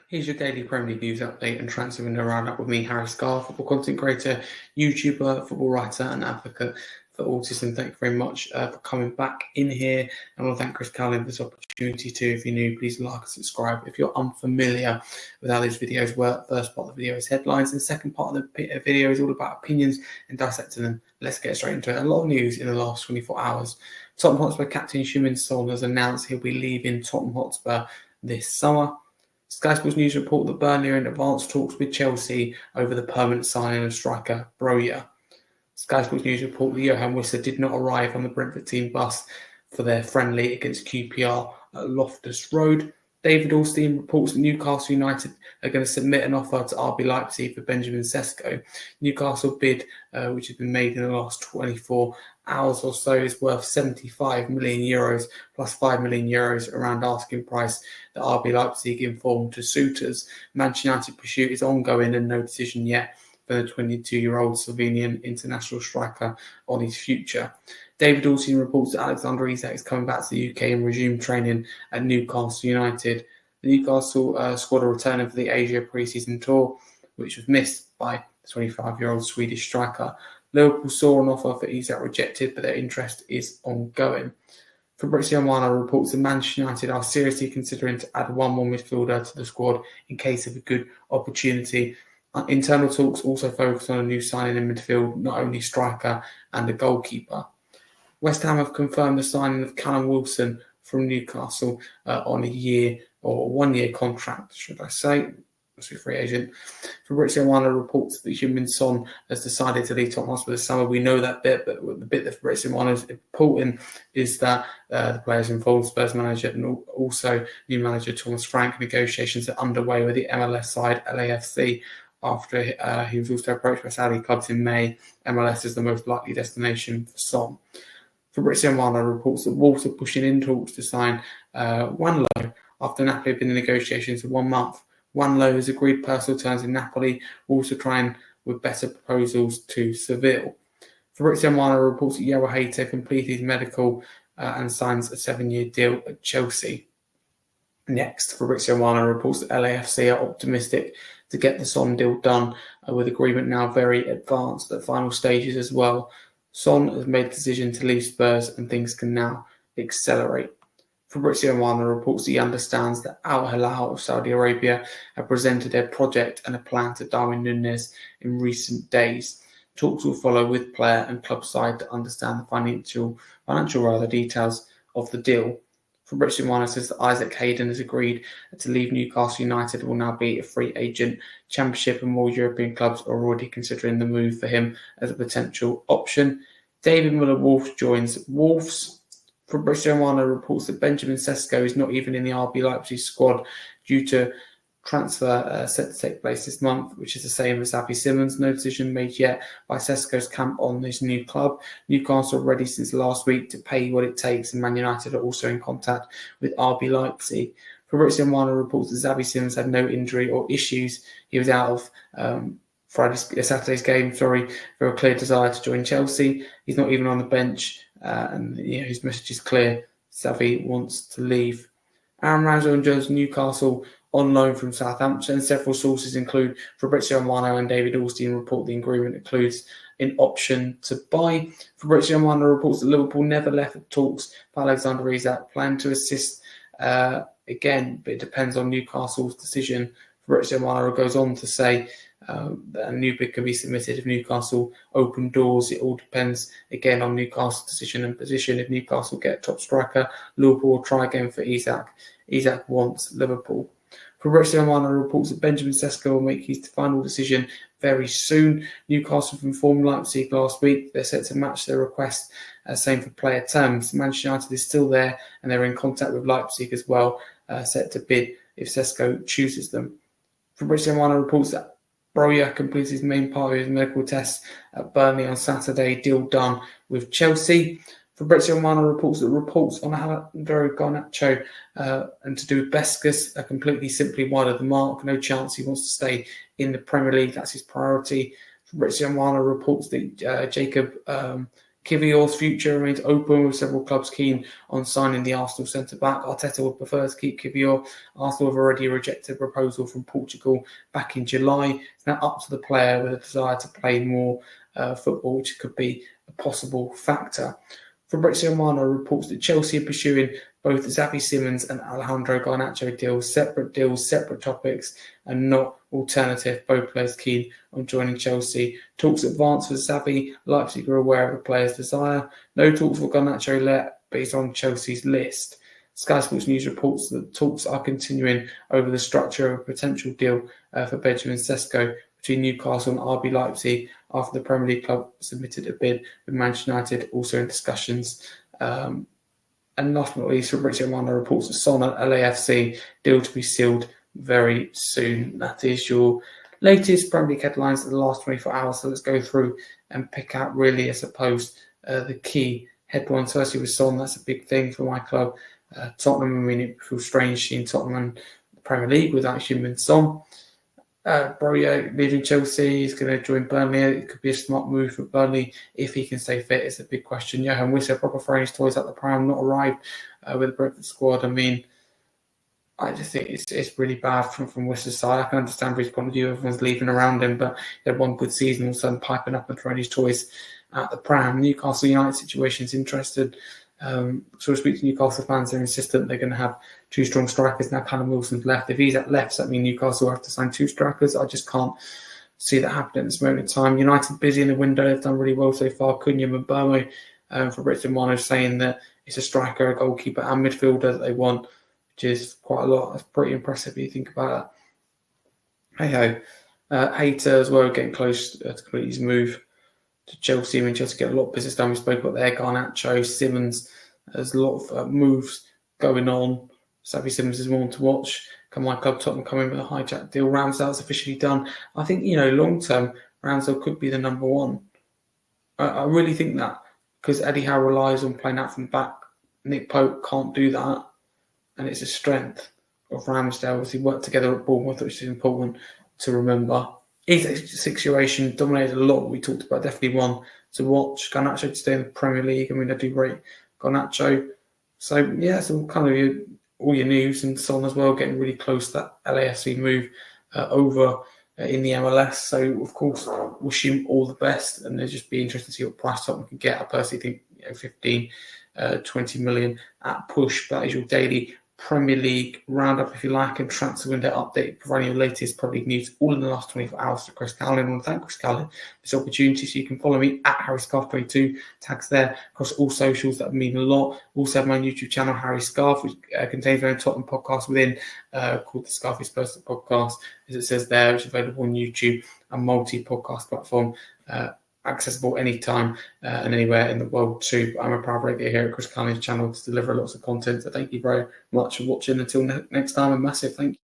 Here's your daily Premier League news update and transfer window roundup with me, Harry Scarfe, football content creator, YouTuber, football writer, and advocate for autism. Thank you very much for coming back in here. I want to thank Chris Cowlin for this opportunity too. If you're new, please like and subscribe. If you're unfamiliar with how these videos work, first part of the video is headlines, and the second part of the video is all about opinions and dissecting them. Let's get straight into it. A lot of news in the last 24 hours. Tottenham Hotspur captain Heung-min Son has announced he'll be leaving Tottenham Hotspur this summer. Sky Sports News report that Burnley are in advanced talks with Chelsea over the permanent signing of striker Broja. Sky Sports News report that Johan Wissa did not arrive on the Brentford team bus for their friendly against QPR at Loftus Road. David Ornstein reports that Newcastle United are going to submit an offer to RB Leipzig for Benjamin Sesko. Newcastle bid, which has been made in the last 24 hours or so, is worth €75 million plus €5 million around asking price that RB Leipzig informed to suitors. Manchester United pursuit is ongoing and no decision yet for the 22-year-old Slovenian international striker on his future. David Ornstein reports that Alexander Isak is coming back to the UK and resumed training at Newcastle United. The Newcastle squad are returning for the Asia pre-season tour, which was missed by the 25-year-old Swedish striker. Liverpool saw an offer for Isak rejected, but their interest is ongoing. Fabrizio Romano reports that Manchester United are seriously considering to add one more midfielder to the squad in case of a good opportunity. Internal talks also focus on a new signing in midfield, not only striker and a goalkeeper. West Ham have confirmed the signing of Callum Wilson from Newcastle on a 1-year contract, should I say. That's a free agent. Fabrizio Romano reports that Heung-min Son has decided to leave Tottenham Hotspur this summer. We know that bit, but the bit that Fabrizio Romano is important is that the players involved, Spurs manager and also new manager Thomas Frank, negotiations are underway with the MLS side LAFC. After he was also approached by Saudi clubs in May, MLS is the most likely destination for Son. Fabrizio Romano reports that Wolves are pushing in talks to sign Wanlo after Napoli have been in negotiations for 1 month. Wanlo has agreed personal terms in Napoli, also trying with better proposals to Seville. Fabrizio Romano reports that Yoel Hayter completed his medical and signs a 7-year deal at Chelsea. Next, Fabrizio Romano reports that LAFC are optimistic to get the Son deal done, with agreement now very advanced at final stages as well. Son has made the decision to leave Spurs and things can now accelerate. Fabrizio Romano reports that he understands that Al Hilal of Saudi Arabia have presented their project and a plan to Darwin Núñez in recent days. Talks will follow with player and club side to understand the financial details of the deal. Fabrizio Romano says that Isaac Hayden has agreed to leave Newcastle United and will now be a free agent. Championship and more European clubs are already considering the move for him as a potential option. David Muller-Wolf joins Wolves. Fabrizio Romano reports that Benjamin Sesko is not even in the RB Leipzig squad due to transfer set to take place this month, which is the same as Xavi Simons. No decision made yet by Sesko's camp on this new club. Newcastle are ready since last week to pay what it takes, and Man United are also in contact with RB Leipzig. Fabrizio Romano reports that Xavi Simons had no injury or issues. He was out of Saturday's game, for a clear desire to join Chelsea. He's not even on the bench, and his message is clear. Xavi wants to leave. Aaron Ramsdale joins Newcastle on loan from Southampton. Several sources include Fabrizio Romano and David Ornstein report the agreement includes an option to buy. Fabrizio Romano reports that Liverpool never left talks for Alexander Isak, plan to assist again, but it depends on Newcastle's decision. Fabrizio Romano goes on to say that a new bid can be submitted if Newcastle open doors. It all depends again on Newcastle's decision and position. If Newcastle get a top striker, Liverpool will try again for Isak. Isak wants Liverpool. Fabrizio Romano reports that Benjamin Sesko will make his final decision very soon. Newcastle have informed Leipzig last week they're set to match their request, same for player terms. Manchester United is still there and they're in contact with Leipzig as well, set to bid if Sesko chooses them. Fabrizio Romano reports that Broja completed his main part of his medical tests at Burnley on Saturday, deal done with Chelsea. Fabrizio Romano reports on Alejandro Garnacho and to do with Bescus are completely simply wide of the mark. No chance he wants to stay in the Premier League. That's his priority. Fabrizio Romano reports that Jacob Kivior's future remains open, with several clubs keen on signing the Arsenal centre-back. Arteta would prefer to keep Kivior. Arsenal have already rejected a proposal from Portugal back in July. It's now up to the player with a desire to play more football, which could be a possible factor. Fabrizio Romano reports that Chelsea are pursuing both Xavi Simons and Alejandro Garnacho deals, separate topics, and not alternative. Both players keen on joining Chelsea. Talks advance for Xavi. Leipzig are aware of the player's desire. No talks for Garnacho yet, but he's on Chelsea's list. Sky Sports News reports that talks are continuing over the structure of a potential deal for Benjamin Sesko between Newcastle and RB Leipzig after the Premier League club submitted a bid with Manchester United, also in discussions. And last but not least, Fabrizio Romano reports that Son at LAFC deal to be sealed very soon. That is your latest Premier League headlines of the last 24 hours. So let's go through and pick out really, I suppose, the key headlines. Firstly with Son, that's a big thing for my club. Tottenham, I mean, it feels strange seeing Tottenham and the Premier League without Heung-min Son. Broja leaving Chelsea, he's going to join Burnley. It could be a smart move for Burnley if he can stay fit. It's a big question. Johan Wissa, proper throwing his toys at the pram, not arrived with the Brentford squad. I mean, I just think it's really bad from Wissa's side. I can understand from his point of view, everyone's leaving around him, but he had one good season, all of a sudden piping up and throwing his toys at the pram. Newcastle United situation is interested. So we speak to Newcastle fans, they're insistent they're going to have two strong strikers. Now Callum Wilson's left. If he's at left, that means Newcastle will have to sign two strikers. I just can't see that happening at this moment in time. United busy in the window, they've done really well so far. Cunha and Burmo, Fabrizio Romano saying that it's a striker, a goalkeeper and midfielder that they want, which is quite a lot. That's pretty impressive if you think about it. Hey-ho. Hater as well, getting close to complete his move to Chelsea. I mean, Chelsea get a lot of business done. We spoke about there, Garnacho, Simons. There's a lot of moves going on. Xavi Simons is one to watch. Can my club Tottenham come in with a hijack deal? Ramsdale's officially done. I think, long term, Ramsdale could be the number one. I really think that, because Eddie Howe relies on playing out from the back. Nick Pope can't do that, and it's a strength of Ramsdale. Obviously, worked together at Bournemouth, which is important to remember. His situation dominated a lot. We talked about definitely one to watch. Garnacho to stay in the Premier League. I mean, I do rate Garnacho. So yeah, so kind of all your news, and Son as well getting really close to that LAFC move over in the MLS. So of course, wish him all the best, and it'll just be interesting to see what price Tottenham can get. I personally think 15, 20 million at push. That is your daily Premier League roundup, if you like, and transfer window update, providing your latest Premier League news all in the last 24 hours to Chris Callin. I want to thank Chris Callin for this opportunity. So you can follow me at HarryScarfe22, tags there across all socials. That would mean a lot. Also have my YouTube channel, Harry Scarfe, which contains my own Tottenham podcast within, called the Scarfe Spurs podcast, as it says there, which is available on YouTube and multi-podcast platform. Accessible anytime and anywhere in the world too. I'm a proud regular here at Chris Carney's channel to deliver lots of content. So thank you very much for watching. Until next time, a massive thank you.